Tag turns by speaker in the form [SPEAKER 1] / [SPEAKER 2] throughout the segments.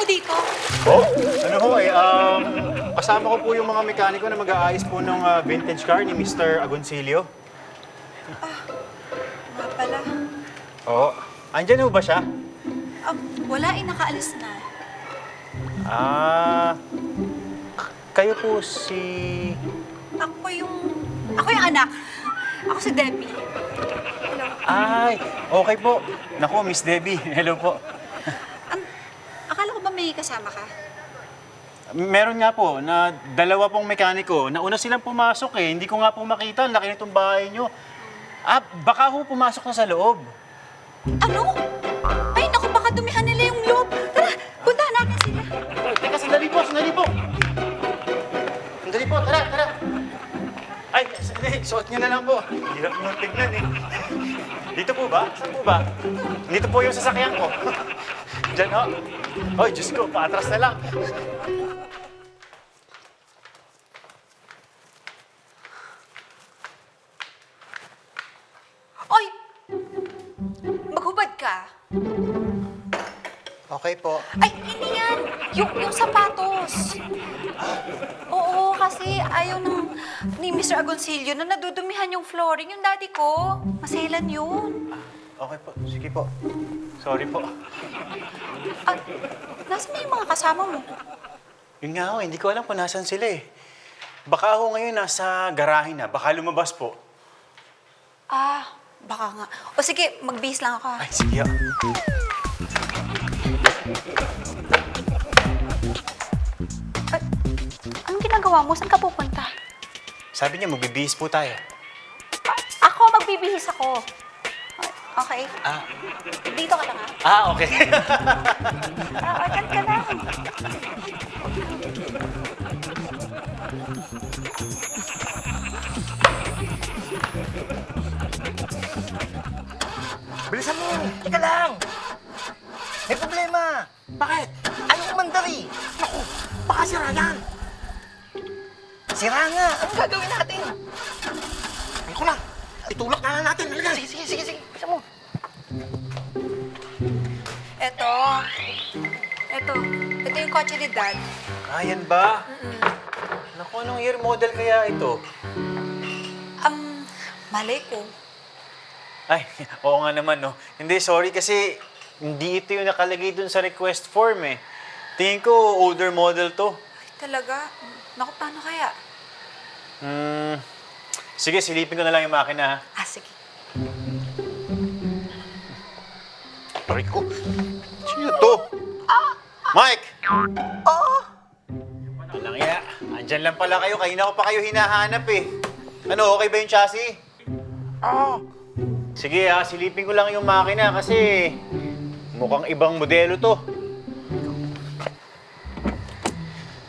[SPEAKER 1] mo dito?
[SPEAKER 2] Oh, ano ho kasama ko po yung mga mekaniko na mag-aayos po ng vintage car ni Mr. Agoncillo.
[SPEAKER 1] Nga pala.
[SPEAKER 2] Oo. Andyan ho ba siya?
[SPEAKER 1] Wala nakaalis na.
[SPEAKER 2] Kayo po si...
[SPEAKER 1] Ako yung anak. Ako si Debbie. Hello.
[SPEAKER 2] Ay, okay po. Naku, Miss Debbie. Hello po.
[SPEAKER 1] Akala ko ba may kasama ka?
[SPEAKER 2] Meron nga po na dalawa pong mekaniko. Nauna silang pumasok eh. Hindi ko nga po makita. Ang laki nitong bahay nyo. Baka ho pumasok na sa loob.
[SPEAKER 1] Ano? Ay, naku, baka dumihan nila yung loob. Tara, puntahan natin sila.
[SPEAKER 2] Teka, sandali po, sandali po. Sandali po, tara, tara. Ay, sandali, suot niyo na lang po. Hirap nyo tignan eh. Dito po ba? Saan po ba? Dito po yung sasakyan ko. Diyan ho. Hoy, Diyos ko, paatras na lang.
[SPEAKER 1] Oy! Maghubad ka.
[SPEAKER 2] Okay po.
[SPEAKER 1] Ay, hindi yan. Yung sapatos. Oo, kasi ayaw ni Mr. Agoncillo na nadudumihan yung flooring. Yung daddy ko, maselan yun.
[SPEAKER 2] Okay po, sige po. Sorry po.
[SPEAKER 1] Nasaan na yung mga kasama mo?
[SPEAKER 2] Yun nga ho, hindi ko alam kung nasan sila eh. Baka ho ngayon nasa garahe na, baka lumabas po.
[SPEAKER 1] Baka nga. O sige, magbihis lang ako.
[SPEAKER 2] Ay, sige ho.
[SPEAKER 1] Anong ginagawa mo? Saan ka pupunta?
[SPEAKER 2] Sabi niya, magbibihis po tayo.
[SPEAKER 1] Ako, magbibihis ako. Okay? Dito ka lang, ha?
[SPEAKER 2] Okay.
[SPEAKER 1] Agad ka lang.
[SPEAKER 3] Bilisan mo! Teka lang! May problema!
[SPEAKER 2] Bakit?
[SPEAKER 3] Ayaw umandari! Naku! Baka sira yan! Sira nga! Anong gagawin natin? Ayoko na! Itulak na lang natin! Halika! Sige! Bilisan mo!
[SPEAKER 1] Ito yung kotse ni Dad.
[SPEAKER 2] Ayan ba? Naku, anong year model kaya ito?
[SPEAKER 1] Malay ko.
[SPEAKER 2] Ay, oo nga naman, no. Hindi, sorry kasi hindi ito yung nakalagay dun sa request form, eh. Tingin ko, older model to.
[SPEAKER 1] Ay, talaga? Naku, paano kaya?
[SPEAKER 2] Sige, silipin ko na lang yung makina, ha.
[SPEAKER 1] Sige.
[SPEAKER 2] Aray ko. Sino to? Mike! Walang iya. Andyan lang pala kayo. Kanina ko pa kayo hinahanap, eh. Ano, okay ba yung chassis? Sige, ha. Silipin ko lang yung makina kasi mukhang ibang modelo to.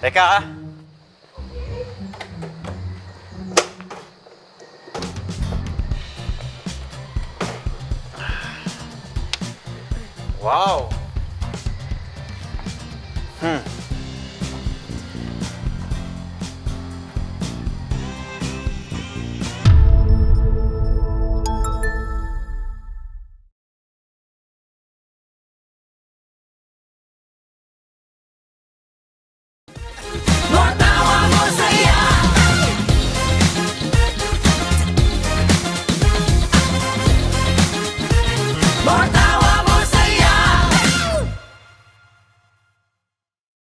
[SPEAKER 2] Teka, ha. Wow!